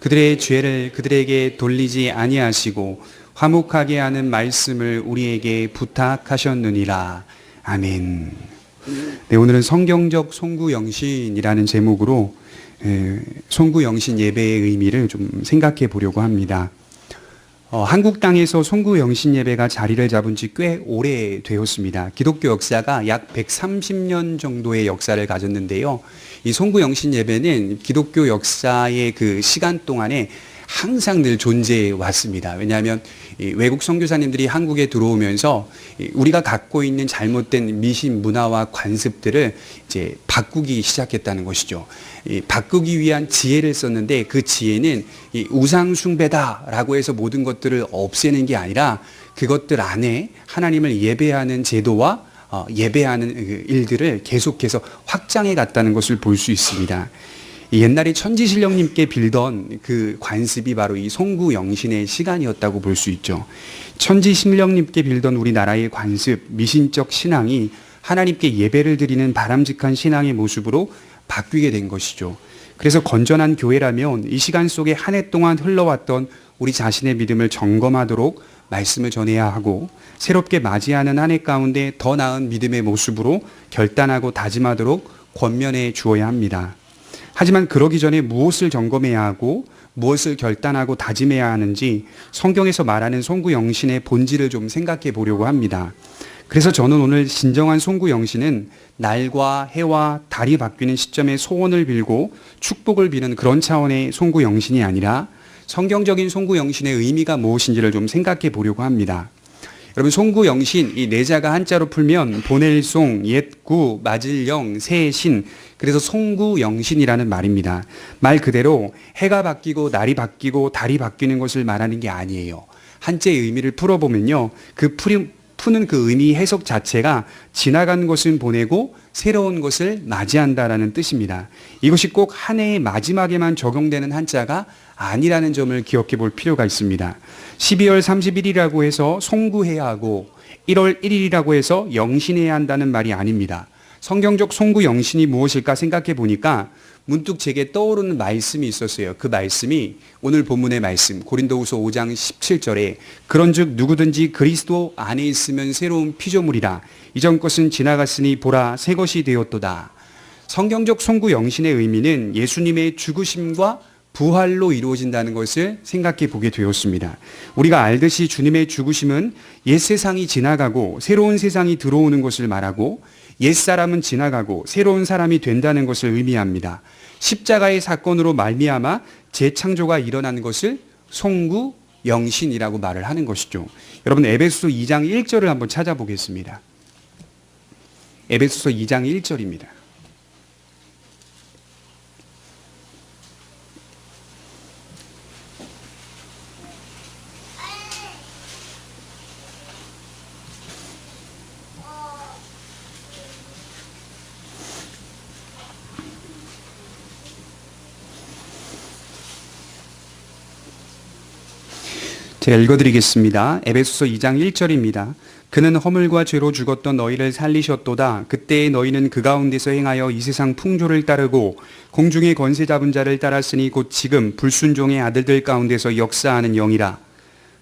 그들의 죄를 그들에게 돌리지 아니하시고 화목하게 하는 말씀을 우리에게 부탁하셨느니라. 아멘. 네, 오늘은 성경적 송구영신이라는 제목으로 송구영신 예배의 의미를 좀 생각해 보려고 합니다. 한국 땅에서 송구영신 예배가 자리를 잡은 지 꽤 오래되었습니다. 기독교 역사가 약 130년 정도의 역사를 가졌는데요. 이 송구영신 예배는 기독교 역사의 그 시간 동안에 항상 늘 존재해 왔습니다. 왜냐하면 외국 선교사님들이 한국에 들어오면서 우리가 갖고 있는 잘못된 미신 문화와 관습들을 이제 바꾸기 시작했다는 것이죠. 바꾸기 위한 지혜를 썼는데 그 지혜는 우상 숭배다라고 해서 모든 것들을 없애는 게 아니라 그것들 안에 하나님을 예배하는 제도와 예배하는 일들을 계속해서 확장해 갔다는 것을 볼 수 있습니다. 옛날에 천지신령님께 빌던 그 관습이 바로 이 송구영신의 시간이었다고 볼 수 있죠. 천지신령님께 빌던 우리나라의 관습, 미신적 신앙이 하나님께 예배를 드리는 바람직한 신앙의 모습으로 바뀌게 된 것이죠. 그래서 건전한 교회라면 이 시간 속에 한 해 동안 흘러왔던 우리 자신의 믿음을 점검하도록 말씀을 전해야 하고, 새롭게 맞이하는 한 해 가운데 더 나은 믿음의 모습으로 결단하고 다짐하도록 권면해 주어야 합니다. 하지만 그러기 전에 무엇을 점검해야 하고 무엇을 결단하고 다짐해야 하는지 성경에서 말하는 송구영신의 본질을 좀 생각해 보려고 합니다. 그래서 저는 오늘 진정한 송구영신은 날과 해와 달이 바뀌는 시점에 소원을 빌고 축복을 비는 그런 차원의 송구영신이 아니라 성경적인 송구영신의 의미가 무엇인지를 좀 생각해 보려고 합니다. 여러분, 송구영신, 이 네 자가 한자로 풀면 보낼송, 옛구, 맞을영, 새신, 그래서 송구영신이라는 말입니다. 말 그대로 해가 바뀌고 날이 바뀌고 달이 바뀌는 것을 말하는 게 아니에요. 한자의 의미를 풀어보면요, 푸는 그 의미 해석 자체가 지나간 것은 보내고 새로운 것을 맞이한다라는 뜻입니다. 이것이 꼭 한 해의 마지막에만 적용되는 한자가 아니라는 점을 기억해 볼 필요가 있습니다. 12월 31일이라고 해서 송구해야 하고 1월 1일이라고 해서 영신해야 한다는 말이 아닙니다. 성경적 송구영신이 무엇일까 생각해 보니까 문득 제게 떠오르는 말씀이 있었어요. 그 말씀이 오늘 본문의 말씀, 고린도후서 5장 17절에 그런즉 누구든지 그리스도 안에 있으면 새로운 피조물이라, 이전 것은 지나갔으니 보라 새 것이 되었도다. 성경적 송구영신의 의미는 예수님의 죽으심과 부활로 이루어진다는 것을 생각해 보게 되었습니다. 우리가 알듯이 주님의 죽으심은 옛 세상이 지나가고 새로운 세상이 들어오는 것을 말하고, 옛사람은 지나가고 새로운 사람이 된다는 것을 의미합니다. 십자가의 사건으로 말미암아 재창조가 일어난 것을 송구영신이라고 말을 하는 것이죠. 여러분, 에베소서 2장 1절을 한번 찾아보겠습니다. 에베소서 2장 1절입니다. 제가 읽어드리겠습니다. 에베소서 2장 1절입니다. 그는 허물과 죄로 죽었던 너희를 살리셨도다. 그때의 너희는 그 가운데서 행하여 이 세상 풍조를 따르고 공중의 권세 잡은 자를 따랐으니 곧 지금 불순종의 아들들 가운데서 역사하는 영이라.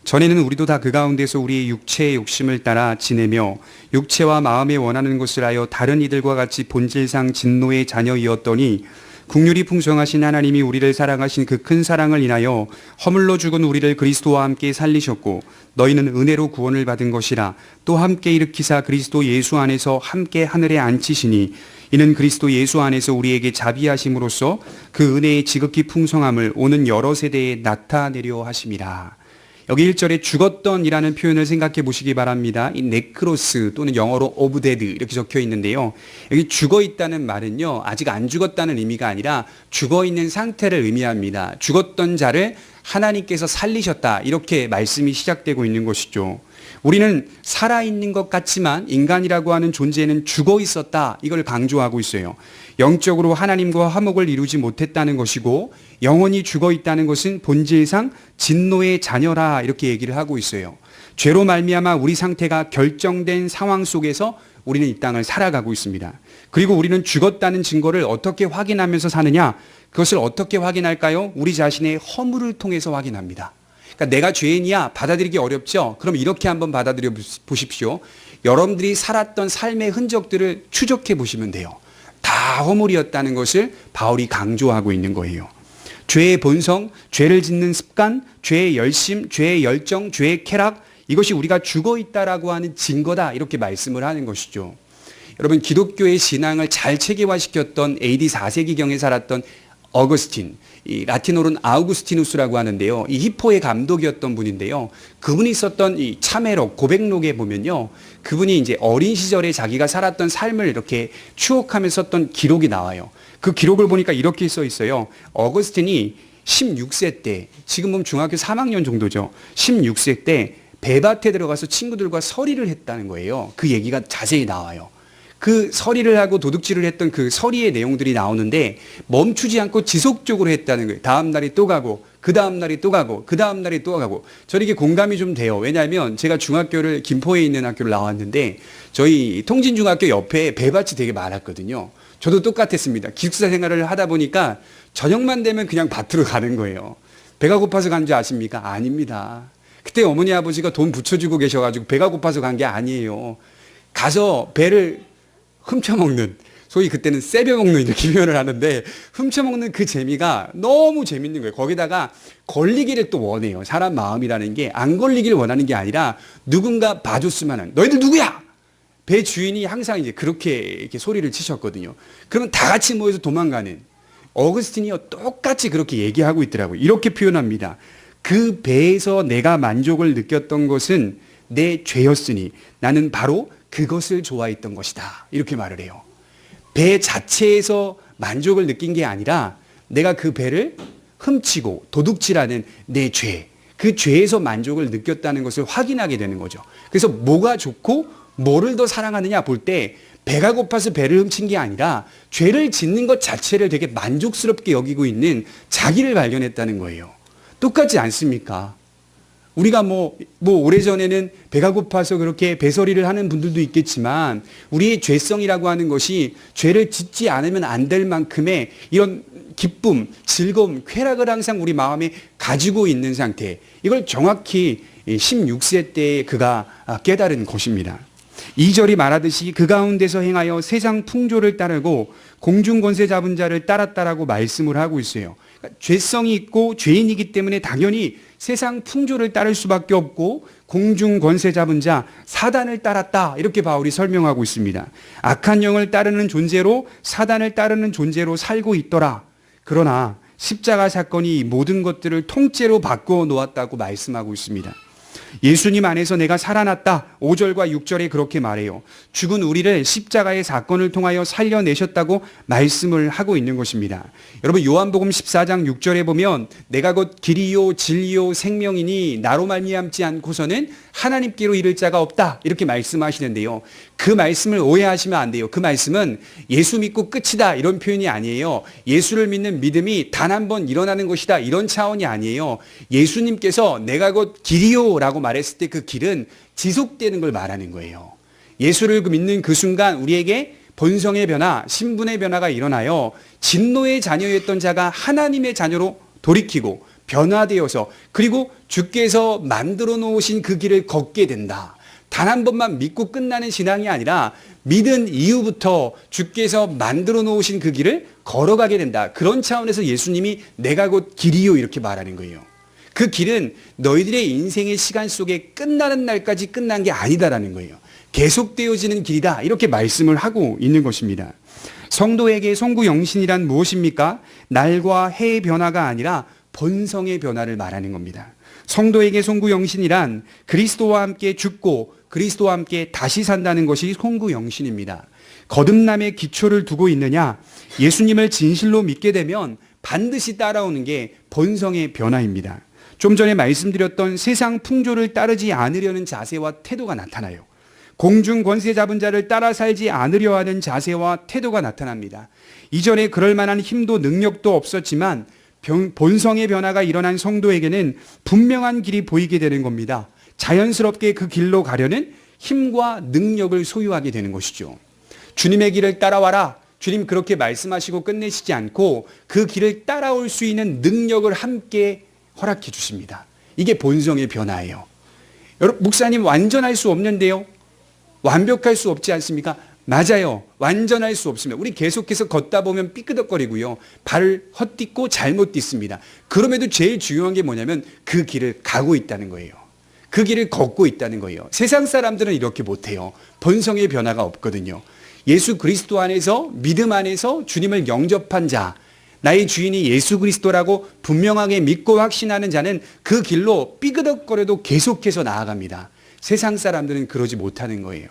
전에는 우리도 다 그 가운데서 우리의 육체의 욕심을 따라 지내며 육체와 마음에 원하는 것을 하여 다른 이들과 같이 본질상 진노의 자녀이었더니, 국률이 풍성하신 하나님이 우리를 사랑하신 그 큰 사랑을 인하여 허물로 죽은 우리를 그리스도와 함께 살리셨고, 너희는 은혜로 구원을 받은 것이라. 또 함께 일으키사 그리스도 예수 안에서 함께 하늘에 앉히시니, 이는 그리스도 예수 안에서 우리에게 자비하심으로써 그 은혜의 지극히 풍성함을 오는 여러 세대에 나타내려 하심이라. 여기 1절에 죽었던이라는 표현을 생각해 보시기 바랍니다. 이 네크로스 또는 영어로 오브 데드 이렇게 적혀 있는데요. 여기 죽어 있다는 말은요, 아직 안 죽었다는 의미가 아니라 죽어 있는 상태를 의미합니다. 죽었던 자를 하나님께서 살리셨다, 이렇게 말씀이 시작되고 있는 것이죠. 우리는 살아있는 것 같지만 인간이라고 하는 존재는 죽어 있었다, 이걸 강조하고 있어요. 영적으로 하나님과 화목을 이루지 못했다는 것이고, 영혼이 죽어 있다는 것은 본질상 진노의 자녀라, 이렇게 얘기를 하고 있어요. 죄로 말미암아 우리 상태가 결정된 상황 속에서 우리는 이 땅을 살아가고 있습니다. 그리고 우리는 죽었다는 증거를 어떻게 확인하면서 사느냐? 그것을 어떻게 확인할까요? 우리 자신의 허물을 통해서 확인합니다. 그러니까 내가 죄인이야 받아들이기 어렵죠? 그럼 이렇게 한번 받아들여 보십시오. 여러분들이 살았던 삶의 흔적들을 추적해 보시면 돼요. 다 허물이었다는 것을 바울이 강조하고 있는 거예요. 죄의 본성, 죄를 짓는 습관, 죄의 열심, 죄의 열정, 죄의 쾌락, 이것이 우리가 죽어 있다라고 하는 증거다 이렇게 말씀을 하는 것이죠. 여러분 기독교의 신앙을 잘 체계화시켰던 AD 4세기경에 살았던 어거스틴, 이 라틴어로는 아우구스티누스라고 하는데요. 이 히포의 감독이었던 분인데요. 그분이 썼던 이 참회록, 고백록에 보면요. 그분이 이제 어린 시절에 자기가 살았던 삶을 이렇게 추억하면서 썼던 기록이 나와요. 그 기록을 보니까 이렇게 써 있어요. 어거스틴이 16세 때, 지금 보면 중학교 3학년 정도죠. 16세 때 배 밭에 들어가서 친구들과 서리를 했다는 거예요. 그 얘기가 자세히 나와요. 그 서리를 하고 도둑질을 했던 그 서리의 내용들이 나오는데 멈추지 않고 지속적으로 했다는 거예요. 다음 날이 또 가고 그 다음 날이 또 가고 그 다음 날이 또 가고. 저는 이게 공감이 좀 돼요. 왜냐하면 제가 중학교를 김포에 있는 학교를 나왔는데 저희 통진중학교 옆에 배밭이 되게 많았거든요. 저도 똑같았습니다. 기숙사 생활을 하다 보니까 저녁만 되면 그냥 밭으로 가는 거예요. 배가 고파서 간 줄 아십니까? 아닙니다. 그때 어머니 아버지가 돈 붙여주고 계셔가지고 배가 고파서 간 게 아니에요. 가서 배를 훔쳐먹는, 소위 그때는 세벼먹는 이렇게 표현을 하는데 훔쳐먹는 그 재미가 너무 재밌는 거예요. 거기다가 걸리기를 또 원해요. 사람 마음이라는 게 안 걸리기를 원하는 게 아니라 누군가 봐줬으면 하는, 너희들 누구야? 배 주인이 항상 이제 그렇게 이렇게 소리를 치셨거든요. 그러면 다 같이 모여서 도망가는, 어거스틴이요 똑같이 그렇게 얘기하고 있더라고요. 이렇게 표현합니다. 그 배에서 내가 만족을 느꼈던 것은 내 죄였으니 나는 바로 그것을 좋아했던 것이다. 이렇게 말을 해요. 배 자체에서 만족을 느낀 게 아니라 내가 그 배를 훔치고 도둑질하는 내 죄, 그 죄에서 만족을 느꼈다는 것을 확인하게 되는 거죠. 그래서 뭐가 좋고 뭐를 더 사랑하느냐 볼 때 배가 고파서 배를 훔친 게 아니라 죄를 짓는 것 자체를 되게 만족스럽게 여기고 있는 자기를 발견했다는 거예요. 똑같지 않습니까? 우리가 오래전에는 배가 고파서 그렇게 배설이를 하는 분들도 있겠지만 우리의 죄성이라고 하는 것이 죄를 짓지 않으면 안 될 만큼의 이런 기쁨, 즐거움, 쾌락을 항상 우리 마음에 가지고 있는 상태. 이걸 정확히 16세 때 그가 깨달은 것입니다. 2절이 말하듯이 그 가운데서 행하여 세상 풍조를 따르고 공중 권세 잡은 자를 따랐다라고 말씀을 하고 있어요. 그러니까 죄성이 있고 죄인이기 때문에 당연히 세상 풍조를 따를 수밖에 없고 공중 권세 잡은 자 사단을 따랐다 이렇게 바울이 설명하고 있습니다. 악한 영을 따르는 존재로 사단을 따르는 존재로 살고 있더라. 그러나 십자가 사건이 모든 것들을 통째로 바꿔 놓았다고 말씀하고 있습니다. 예수님 안에서 내가 살아났다. 5절과 6절에 그렇게 말해요. 죽은 우리를 십자가의 사건을 통하여 살려내셨다고 말씀을 하고 있는 것입니다. 여러분 요한복음 14장 6절에 보면 내가 곧 길이요 진리요 생명이니 나로 말미암지 않고서는 하나님께로 이를 자가 없다 이렇게 말씀하시는데요. 그 말씀을 오해하시면 안 돼요. 그 말씀은 예수 믿고 끝이다 이런 표현이 아니에요. 예수를 믿는 믿음이 단 한 번 일어나는 것이다 이런 차원이 아니에요. 예수님께서 내가 곧 길이요 라고 말했을 때 그 길은 지속되는 걸 말하는 거예요. 예수를 믿는 그 순간 우리에게 본성의 변화, 신분의 변화가 일어나요. 진노의 자녀였던 자가 하나님의 자녀로 돌이키고 변화되어서 그리고 주께서 만들어 놓으신 그 길을 걷게 된다. 단 한 번만 믿고 끝나는 신앙이 아니라 믿은 이후부터 주께서 만들어 놓으신 그 길을 걸어가게 된다. 그런 차원에서 예수님이 내가 곧 길이요 이렇게 말하는 거예요. 그 길은 너희들의 인생의 시간 속에 끝나는 날까지 끝난 게 아니다라는 거예요. 계속되어지는 길이다 이렇게 말씀을 하고 있는 것입니다. 성도에게 송구영신이란 무엇입니까? 날과 해의 변화가 아니라 본성의 변화를 말하는 겁니다. 성도에게 송구영신이란 그리스도와 함께 죽고 그리스도와 함께 다시 산다는 것이 송구영신입니다. 거듭남의 기초를 두고 있느냐? 예수님을 진실로 믿게 되면 반드시 따라오는 게 본성의 변화입니다. 좀 전에 말씀드렸던 세상 풍조를 따르지 않으려는 자세와 태도가 나타나요. 공중 권세 잡은 자를 따라 살지 않으려 하는 자세와 태도가 나타납니다. 이전에 그럴 만한 힘도 능력도 없었지만 본성의 변화가 일어난 성도에게는 분명한 길이 보이게 되는 겁니다. 자연스럽게 그 길로 가려는 힘과 능력을 소유하게 되는 것이죠. 주님의 길을 따라와라. 주님 그렇게 말씀하시고 끝내시지 않고 그 길을 따라올 수 있는 능력을 함께 허락해 주십니다. 이게 본성의 변화예요. 여러분, 목사님 완전할 수 없는데요? 완벽할 수 없지 않습니까? 맞아요. 완전할 수 없습니다. 우리 계속해서 걷다 보면 삐끄덕거리고요. 발을 헛딛고 잘못 딛습니다. 그럼에도 제일 중요한 게 뭐냐면 그 길을 가고 있다는 거예요. 그 길을 걷고 있다는 거예요. 세상 사람들은 이렇게 못해요. 본성의 변화가 없거든요. 예수 그리스도 안에서, 믿음 안에서 주님을 영접한 자, 나의 주인이 예수 그리스도라고 분명하게 믿고 확신하는 자는 그 길로 삐그덕거려도 계속해서 나아갑니다. 세상 사람들은 그러지 못하는 거예요.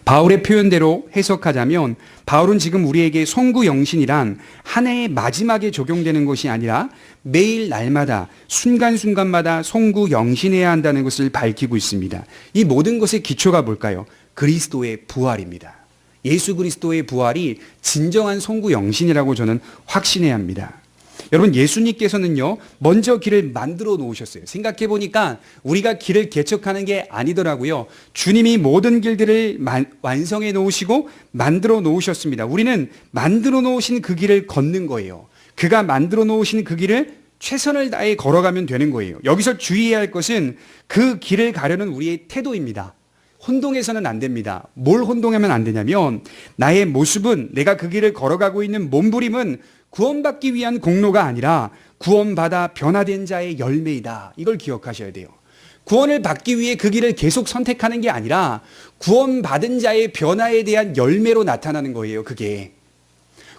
바울의 표현대로 해석하자면 바울은 지금 우리에게 송구영신이란 한 해의 마지막에 적용되는 것이 아니라 매일 날마다 순간순간마다 송구영신해야 한다는 것을 밝히고 있습니다. 이 모든 것의 기초가 뭘까요? 그리스도의 부활입니다. 예수 그리스도의 부활이 진정한 송구영신이라고 저는 확신해야 합니다. 여러분, 예수님께서는요, 먼저 길을 만들어 놓으셨어요. 생각해 보니까 우리가 길을 개척하는 게 아니더라고요. 주님이 모든 길들을 완성해 놓으시고 만들어 놓으셨습니다. 우리는 만들어 놓으신 그 길을 걷는 거예요. 그가 만들어 놓으신 그 길을 최선을 다해 걸어가면 되는 거예요. 여기서 주의해야 할 것은 그 길을 가려는 우리의 태도입니다. 혼동해서는 안 됩니다. 뭘 혼동하면 안 되냐면 나의 모습은, 내가 그 길을 걸어가고 있는 몸부림은 구원받기 위한 공로가 아니라 구원받아 변화된 자의 열매이다. 이걸 기억하셔야 돼요. 구원을 받기 위해 그 길을 계속 선택하는 게 아니라 구원받은 자의 변화에 대한 열매로 나타나는 거예요. 그게.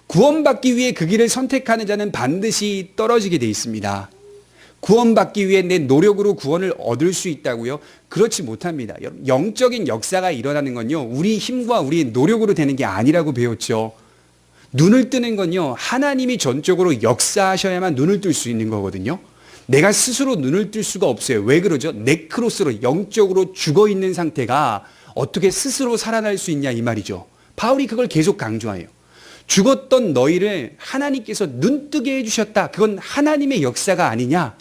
구원받기 위해 그 길을 선택하는 자는 반드시 떨어지게 돼 있습니다. 구원받기 위해 내 노력으로 구원을 얻을 수 있다고요? 그렇지 못합니다. 영적인 역사가 일어나는 건요, 우리 힘과 우리의 노력으로 되는 게 아니라고 배웠죠. 눈을 뜨는 건요, 하나님이 전적으로 역사하셔야만 눈을 뜰 수 있는 거거든요. 내가 스스로 눈을 뜰 수가 없어요. 왜 그러죠? 네크로스로, 영적으로 죽어 있는 상태가 어떻게 스스로 살아날 수 있냐 이 말이죠. 바울이 그걸 계속 강조해요. 죽었던 너희를 하나님께서 눈뜨게 해주셨다. 그건 하나님의 역사가 아니냐.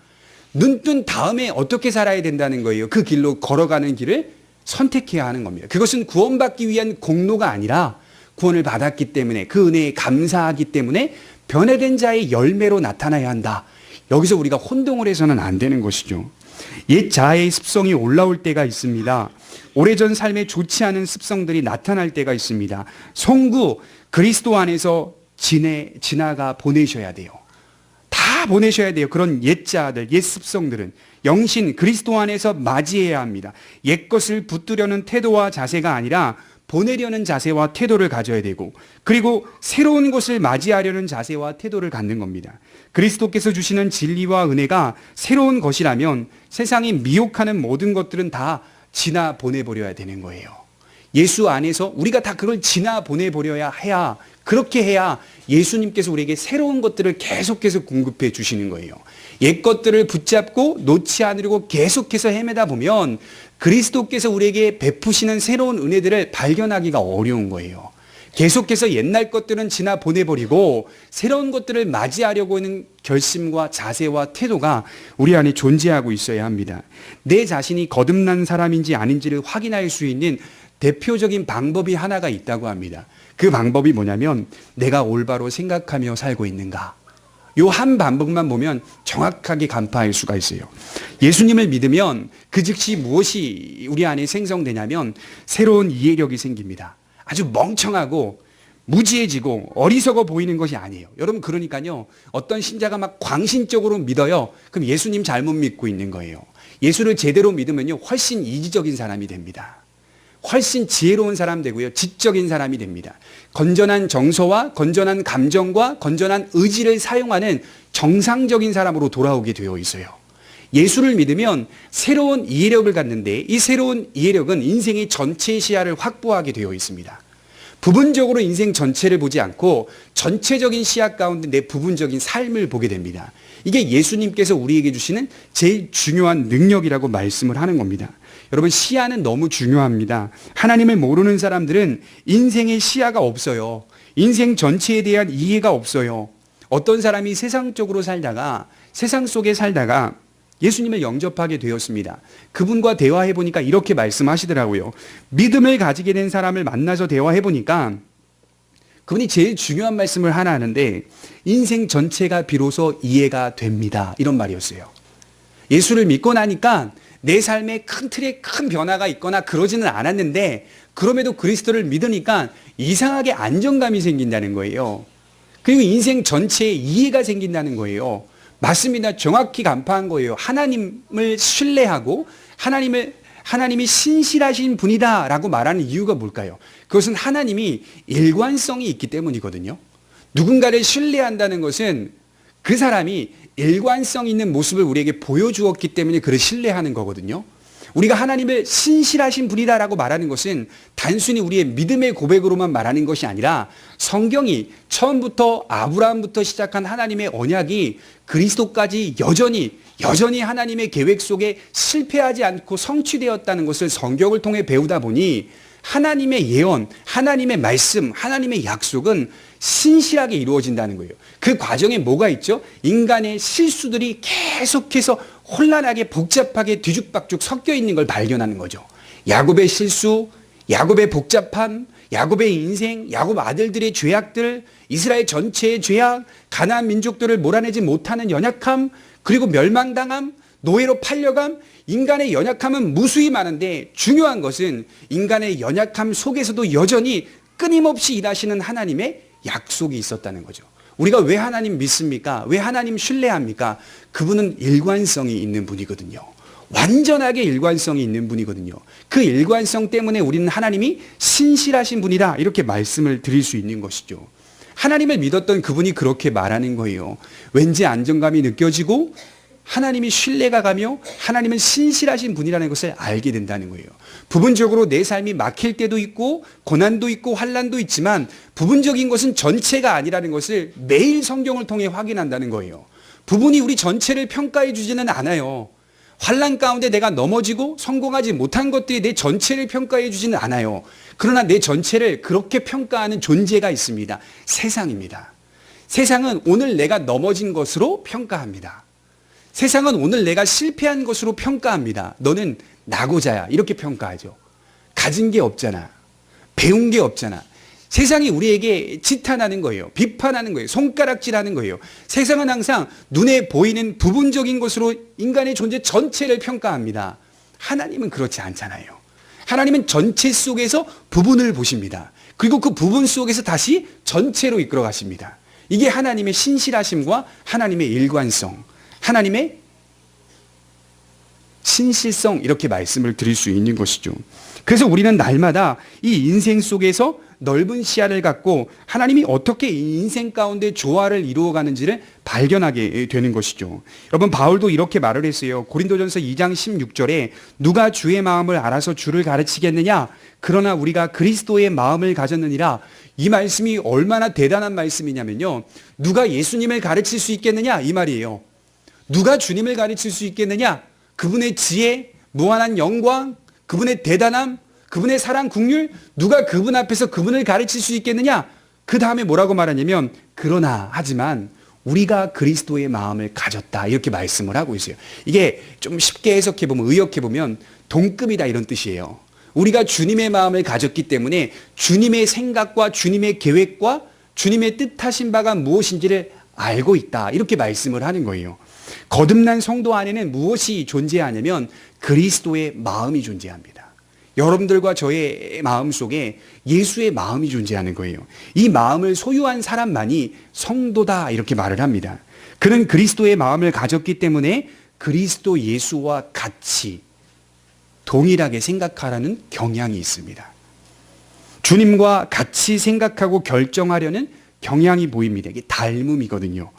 눈뜬 다음에 어떻게 살아야 된다는 거예요. 그 길로 걸어가는 길을 선택해야 하는 겁니다. 그것은 구원받기 위한 공로가 아니라 구원을 받았기 때문에, 그 은혜에 감사하기 때문에 변화된 자의 열매로 나타나야 한다. 여기서 우리가 혼동을 해서는 안 되는 것이죠. 옛 자아의 습성이 올라올 때가 있습니다. 오래전 삶에 좋지 않은 습성들이 나타날 때가 있습니다. 송구, 그리스도 안에서 지나가 보내셔야 돼요. 다 보내셔야 돼요. 그런 옛 자아들, 옛 습성들은. 영신, 그리스도 안에서 맞이해야 합니다. 옛 것을 붙들려는 태도와 자세가 아니라 보내려는 자세와 태도를 가져야 되고, 그리고 새로운 것을 맞이하려는 자세와 태도를 갖는 겁니다. 그리스도께서 주시는 진리와 은혜가 새로운 것이라면 세상이 미혹하는 모든 것들은 다 지나 보내버려야 되는 거예요. 예수 안에서 우리가 다 그걸 지나 보내버려야 해야, 그렇게 해야 예수님께서 우리에게 새로운 것들을 계속해서 공급해 주시는 거예요. 옛 것들을 붙잡고 놓지 않으려고 계속해서 헤매다 보면 그리스도께서 우리에게 베푸시는 새로운 은혜들을 발견하기가 어려운 거예요. 계속해서 옛날 것들은 지나 보내버리고 새로운 것들을 맞이하려고 하는 결심과 자세와 태도가 우리 안에 존재하고 있어야 합니다. 내 자신이 거듭난 사람인지 아닌지를 확인할 수 있는 대표적인 방법이 하나가 있다고 합니다. 그 방법이 뭐냐면 내가 올바로 생각하며 살고 있는가. 요 한 방법만 보면 정확하게 간파할 수가 있어요. 예수님을 믿으면 그 즉시 무엇이 우리 안에 생성되냐면 새로운 이해력이 생깁니다. 아주 멍청하고 무지해지고 어리석어 보이는 것이 아니에요. 여러분, 그러니까요, 어떤 신자가 막 광신적으로 믿어요. 그럼 예수님 잘못 믿고 있는 거예요. 예수를 제대로 믿으면요, 훨씬 이지적인 사람이 됩니다. 훨씬 지혜로운 사람 되고요, 지적인 사람이 됩니다. 건전한 정서와 건전한 감정과 건전한 의지를 사용하는 정상적인 사람으로 돌아오게 되어 있어요. 예수를 믿으면 새로운 이해력을 갖는데, 이 새로운 이해력은 인생의 전체 시야를 확보하게 되어 있습니다. 부분적으로 인생 전체를 보지 않고 전체적인 시야 가운데 내 부분적인 삶을 보게 됩니다. 이게 예수님께서 우리에게 주시는 제일 중요한 능력이라고 말씀을 하는 겁니다. 여러분, 시야는 너무 중요합니다. 하나님을 모르는 사람들은 인생의 시야가 없어요. 인생 전체에 대한 이해가 없어요. 어떤 사람이 세상적으로 살다가, 세상 속에 살다가 예수님을 영접하게 되었습니다. 그분과 대화해 보니까 이렇게 말씀하시더라고요. 믿음을 가지게 된 사람을 만나서 대화해 보니까 그분이 제일 중요한 말씀을 하나 하는데 인생 전체가 비로소 이해가 됩니다. 이런 말이었어요. 예수를 믿고 나니까 내 삶에 큰 틀에 큰 변화가 있거나 그러지는 않았는데 그럼에도 그리스도를 믿으니까 이상하게 안정감이 생긴다는 거예요. 그리고 인생 전체에 이해가 생긴다는 거예요. 맞습니다. 정확히 간파한 거예요. 하나님을 신뢰하고 하나님이 신실하신 분이다라고 말하는 이유가 뭘까요? 그것은 하나님이 일관성이 있기 때문이거든요. 누군가를 신뢰한다는 것은 그 사람이 일관성 있는 모습을 우리에게 보여주었기 때문에 그를 신뢰하는 거거든요. 우리가 하나님을 신실하신 분이다라고 말하는 것은 단순히 우리의 믿음의 고백으로만 말하는 것이 아니라 성경이 처음부터 아브라함부터 시작한 하나님의 언약이 그리스도까지 여전히 하나님의 계획 속에 실패하지 않고 성취되었다는 것을 성경을 통해 배우다 보니 하나님의 예언, 하나님의 말씀, 하나님의 약속은 신실하게 이루어진다는 거예요. 그 과정에 뭐가 있죠? 인간의 실수들이 계속해서 혼란하게 복잡하게 뒤죽박죽 섞여 있는 걸 발견하는 거죠. 야곱의 실수, 야곱의 복잡함, 야곱의 인생, 야곱 아들들의 죄악들, 이스라엘 전체의 죄악, 가나안 민족들을 몰아내지 못하는 연약함, 그리고 멸망당함, 노예로 팔려감, 인간의 연약함은 무수히 많은데 중요한 것은 인간의 연약함 속에서도 여전히 끊임없이 일하시는 하나님의 약속이 있었다는 거죠. 우리가 왜 하나님 믿습니까? 왜 하나님 신뢰합니까? 그분은 일관성이 있는 분이거든요. 완전하게 일관성이 있는 분이거든요. 그 일관성 때문에 우리는 하나님이 신실하신 분이다 이렇게 말씀을 드릴 수 있는 것이죠. 하나님을 믿었던 그분이 그렇게 말하는 거예요. 왠지 안정감이 느껴지고 하나님이 신뢰가 가며 하나님은 신실하신 분이라는 것을 알게 된다는 거예요. 부분적으로 내 삶이 막힐 때도 있고 고난도 있고 환난도 있지만 부분적인 것은 전체가 아니라는 것을 매일 성경을 통해 확인한다는 거예요. 부분이 우리 전체를 평가해 주지는 않아요. 환난 가운데 내가 넘어지고 성공하지 못한 것들이 내 전체를 평가해 주지는 않아요. 그러나 내 전체를 그렇게 평가하는 존재가 있습니다. 세상입니다. 세상은 오늘 내가 넘어진 것으로 평가합니다. 세상은 오늘 내가 실패한 것으로 평가합니다. 너는 낙오자야 이렇게 평가하죠. 가진 게 없잖아. 배운 게 없잖아. 세상이 우리에게 지탄하는 거예요. 비판하는 거예요. 손가락질하는 거예요. 세상은 항상 눈에 보이는 부분적인 것으로 인간의 존재 전체를 평가합니다. 하나님은 그렇지 않잖아요. 하나님은 전체 속에서 부분을 보십니다. 그리고 그 부분 속에서 다시 전체로 이끌어 가십니다. 이게 하나님의 신실하심과 하나님의 일관성, 하나님의 신실성 이렇게 말씀을 드릴 수 있는 것이죠. 그래서 우리는 날마다 이 인생 속에서 넓은 시야를 갖고 하나님이 어떻게 이 인생 가운데 조화를 이루어가는지를 발견하게 되는 것이죠. 여러분 바울도 이렇게 말을 했어요. 고린도전서 2장 16절에 누가 주의 마음을 알아서 주를 가르치겠느냐? 그러나 우리가 그리스도의 마음을 가졌느니라. 이 말씀이 얼마나 대단한 말씀이냐면요. 누가 예수님을 가르칠 수 있겠느냐? 이 말이에요. 누가 주님을 가르칠 수 있겠느냐? 그분의 지혜, 무한한 영광, 그분의 대단함, 그분의 사랑, 긍휼, 누가 그분 앞에서 그분을 가르칠 수 있겠느냐? 그 다음에 뭐라고 말하냐면 그러나 하지만 우리가 그리스도의 마음을 가졌다 이렇게 말씀을 하고 있어요. 이게 좀 쉽게 해석해보면 의역해보면 동급이다 이런 뜻이에요. 우리가 주님의 마음을 가졌기 때문에 주님의 생각과 주님의 계획과 주님의 뜻하신 바가 무엇인지를 알고 있다 이렇게 말씀을 하는 거예요. 거듭난 성도 안에는 무엇이 존재하냐면 그리스도의 마음이 존재합니다. 여러분들과 저의 마음 속에 예수의 마음이 존재하는 거예요. 이 마음을 소유한 사람만이 성도다 이렇게 말을 합니다. 그는 그리스도의 마음을 가졌기 때문에 그리스도 예수와 같이 동일하게 생각하라는 경향이 있습니다. 주님과 같이 생각하고 결정하려는 경향이 보입니다. 이게 닮음이거든요.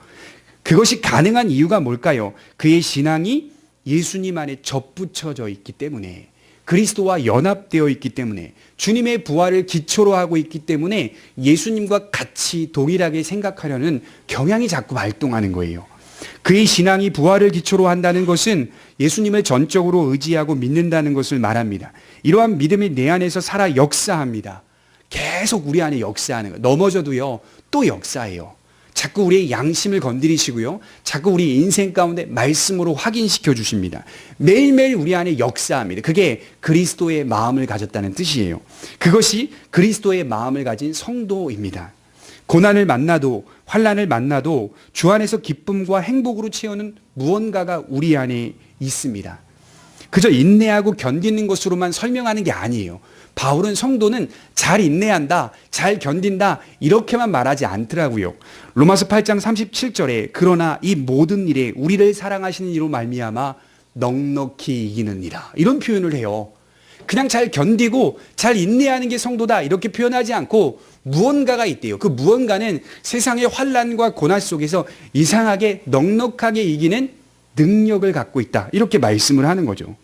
그것이 가능한 이유가 뭘까요? 그의 신앙이 예수님 안에 접붙여져 있기 때문에, 그리스도와 연합되어 있기 때문에, 주님의 부활을 기초로 하고 있기 때문에 예수님과 같이 동일하게 생각하려는 경향이 자꾸 발동하는 거예요. 그의 신앙이 부활을 기초로 한다는 것은 예수님을 전적으로 의지하고 믿는다는 것을 말합니다. 이러한 믿음이 내 안에서 살아 역사합니다. 계속 우리 안에 역사하는 거예요. 넘어져도요, 또 역사해요. 자꾸 우리의 양심을 건드리시고요. 자꾸 우리 인생 가운데 말씀으로 확인시켜 주십니다. 매일매일 우리 안에 역사합니다. 그게 그리스도의 마음을 가졌다는 뜻이에요. 그것이 그리스도의 마음을 가진 성도입니다. 고난을 만나도 환난을 만나도 주 안에서 기쁨과 행복으로 채우는 무언가가 우리 안에 있습니다. 그저 인내하고 견디는 것으로만 설명하는 게 아니에요. 바울은 성도는 잘 인내한다, 잘 견딘다 이렇게만 말하지 않더라고요. 로마서 8장 37절에 그러나 이 모든 일에 우리를 사랑하시는 이로 말미암아 넉넉히 이기느니라 이런 표현을 해요. 그냥 잘 견디고 잘 인내하는 게 성도다 이렇게 표현하지 않고 무언가가 있대요. 그 무언가는 세상의 환난과 고난 속에서 이상하게 넉넉하게 이기는 능력을 갖고 있다 이렇게 말씀을 하는 거죠.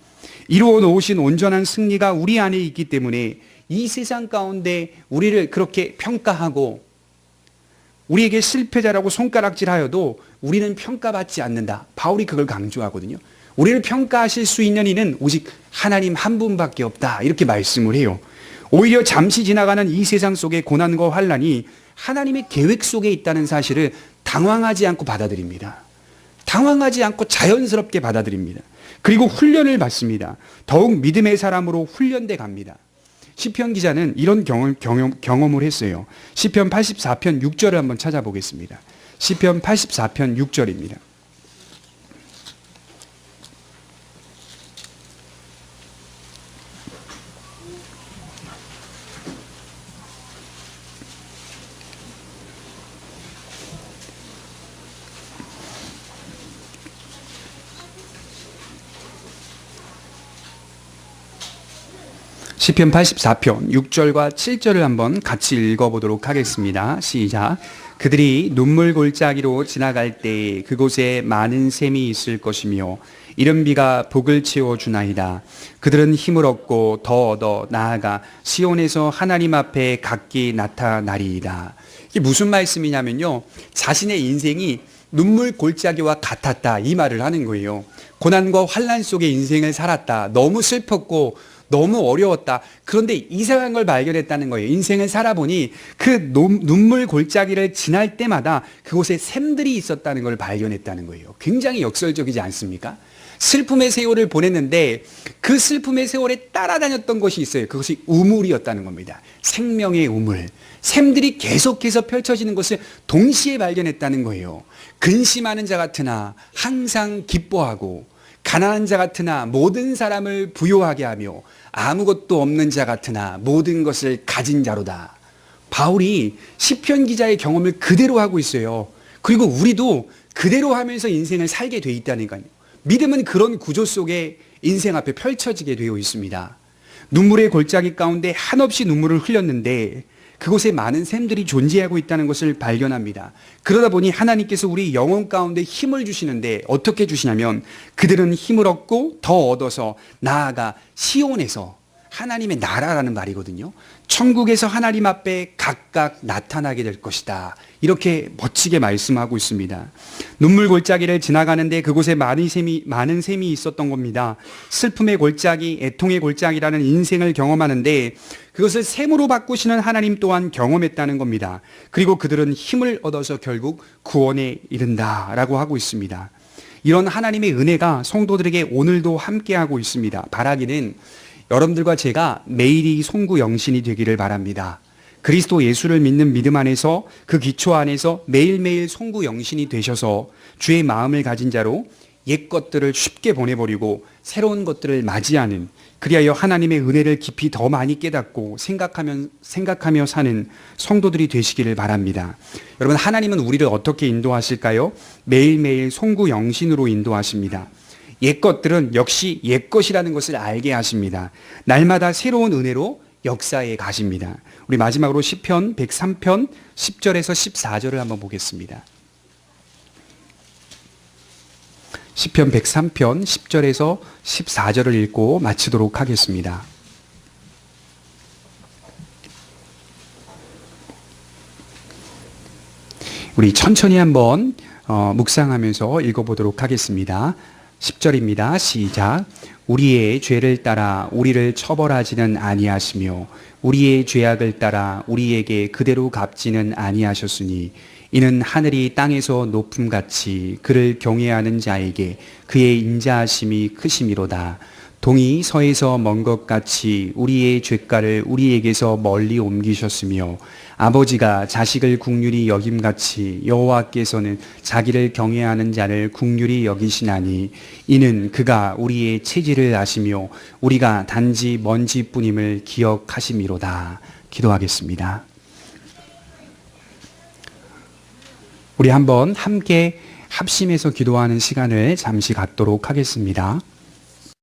이루어 놓으신 온전한 승리가 우리 안에 있기 때문에 이 세상 가운데 우리를 그렇게 평가하고 우리에게 실패자라고 손가락질하여도 우리는 평가받지 않는다. 바울이 그걸 강조하거든요. 우리를 평가하실 수 있는 이는 오직 하나님 한 분밖에 없다. 이렇게 말씀을 해요. 오히려 잠시 지나가는 이 세상 속의 고난과 환난이 하나님의 계획 속에 있다는 사실을 당황하지 않고 받아들입니다. 당황하지 않고 자연스럽게 받아들입니다. 그리고 훈련을 받습니다. 더욱 믿음의 사람으로 훈련돼 갑니다. 시편 기자는 이런 경험을 했어요. 시편 84편 6절을 한번 찾아보겠습니다. 시편 84편 6절입니다. 시편 84편 6절과 7절을 한번 같이 읽어보도록 하겠습니다. 시작. 그들이 눈물 골짜기로 지나갈 때 그곳에 많은 샘이 있을 것이며 이른 비가 복을 채워주나이다. 그들은 힘을 얻고 더 얻어 나아가 시온에서 하나님 앞에 각기 나타나리이다. 이게 무슨 말씀이냐면요. 자신의 인생이 눈물 골짜기와 같았다 이 말을 하는 거예요. 고난과 환난 속에 인생을 살았다. 너무 슬펐고 너무 어려웠다. 그런데 이상한 걸 발견했다는 거예요. 인생을 살아보니 그 눈물 골짜기를 지날 때마다 그곳에 샘들이 있었다는 걸 발견했다는 거예요. 굉장히 역설적이지 않습니까? 슬픔의 세월을 보냈는데 그 슬픔의 세월에 따라다녔던 것이 있어요. 그것이 우물이었다는 겁니다. 생명의 우물. 샘들이 계속해서 펼쳐지는 것을 동시에 발견했다는 거예요. 근심하는 자 같으나 항상 기뻐하고 가난한 자 같으나 모든 사람을 부요하게 하며 아무것도 없는 자 같으나 모든 것을 가진 자로다. 바울이 시편 기자의 경험을 그대로 하고 있어요. 그리고 우리도 그대로 하면서 인생을 살게 돼 있다니까요. 믿음은 그런 구조 속에 인생 앞에 펼쳐지게 되어 있습니다. 눈물의 골짜기 가운데 한없이 눈물을 흘렸는데 그곳에 많은 샘들이 존재하고 있다는 것을 발견합니다. 그러다 보니 하나님께서 우리 영혼 가운데 힘을 주시는데 어떻게 주시냐면 그들은 힘을 얻고 더 얻어서 나아가 시온에서 하나님의 나라라는 말이거든요. 천국에서 하나님 앞에 각각 나타나게 될 것이다. 이렇게 멋지게 말씀하고 있습니다. 눈물 골짜기를 지나가는데 그곳에 많은 샘이 있었던 겁니다. 슬픔의 골짜기, 애통의 골짜기라는 인생을 경험하는데 그것을 샘으로 바꾸시는 하나님 또한 경험했다는 겁니다. 그리고 그들은 힘을 얻어서 결국 구원에 이른다라고 하고 있습니다. 이런 하나님의 은혜가 성도들에게 오늘도 함께하고 있습니다. 바라기는 여러분들과 제가 매일이 송구 영신이 되기를 바랍니다. 그리스도 예수를 믿는 믿음 안에서 그 기초 안에서 매일매일 송구 영신이 되셔서 주의 마음을 가진 자로 옛 것들을 쉽게 보내버리고 새로운 것들을 맞이하는, 그리하여 하나님의 은혜를 깊이 더 많이 깨닫고 생각하며 사는 성도들이 되시기를 바랍니다. 여러분, 하나님은 우리를 어떻게 인도하실까요? 매일매일 송구 영신으로 인도하십니다. 옛 것들은 역시 옛 것이라는 것을 알게 하십니다. 날마다 새로운 은혜로 역사에 가십니다. 우리 마지막으로 시편 103편 10절에서 14절을 한번 보겠습니다. 시편 103편 10절에서 14절을 읽고 마치도록 하겠습니다. 우리 천천히 한번 묵상하면서 읽어보도록 하겠습니다. 10절입니다. 시작. 우리의 죄를 따라 우리를 처벌하지는 아니하시며 우리의 죄악을 따라 우리에게 그대로 갚지는 아니하셨으니 이는 하늘이 땅에서 높음같이 그를 경외하는 자에게 그의 인자하심이 크심이로다. 동이 서에서 먼 것 같이 우리의 죄가를 우리에게서 멀리 옮기셨으며 아버지가 자식을 국률이 여김같이 여호와께서는 자기를 경외하는 자를 국률이 여기시나니 이는 그가 우리의 체질을 아시며 우리가 단지 먼지뿐임을 기억하심이로다. 기도하겠습니다. 우리 한번 함께 합심해서 기도하는 시간을 잠시 갖도록 하겠습니다.